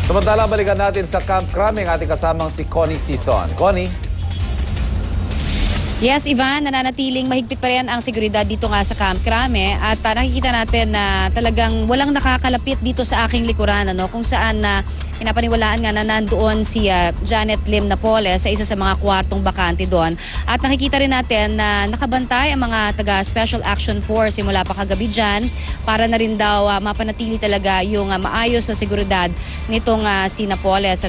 Samantala, balikan natin sa Camp Crame ang ating kasamang si Connie Sison. Connie? Yes, Ivan, nananatiling mahigpit pa rin ang seguridad dito nga sa Camp Crame at nakikita natin na talagang walang nakakalapit dito sa aking likuran, kung saan pinapaniwalaan nga na nandoon si Janet Lim Napoles sa isa sa mga kwartong bakante doon. At nakikita rin natin na nakabantay ang mga taga-Special Action Force simula pa kagabi dyan para na rin daw mapanatili talaga yung maayos na seguridad nitong si Napoles.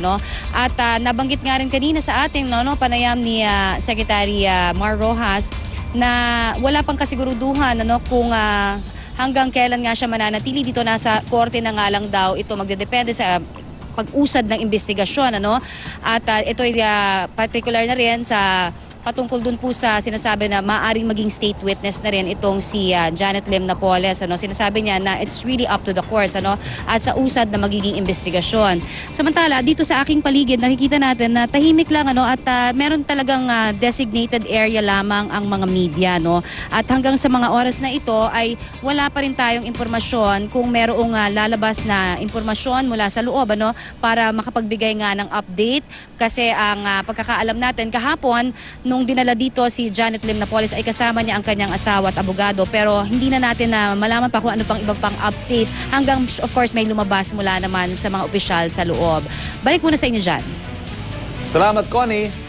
At nabanggit nga rin kanina sa ating panayam ni Secretary Mar Rojas na wala pang kasiguruduhan kung hanggang kailan nga siya mananatili dito. Nasa korte na nga lang daw ito, magdedepende sa pag-usad ng investigasyon. At ito ay particular na rin sa patungkol dun po sa sinasabi na maaaring maging state witness na rin itong si Janet Lim Napoles. Sinasabi niya na it's really up to the courts at sa usad na magiging investigasyon. Samantala, dito sa aking paligid, nakikita natin na tahimik lang at meron talagang designated area lamang ang mga media. At hanggang sa mga oras na ito ay wala pa rin tayong impormasyon kung merong lalabas na impormasyon mula sa loob para makapagbigay nga ng update. Kasi ang pagkakaalam natin kahapon, nung dinala dito si Janet Lim Napoles ay kasama niya ang kanyang asawa at abogado, pero hindi na natin na malaman pa kung ano pang ibang pang update hanggang of course may lumabas mula naman sa mga opisyal sa loob. Balik muna sa inyo dyan. Salamat, Connie.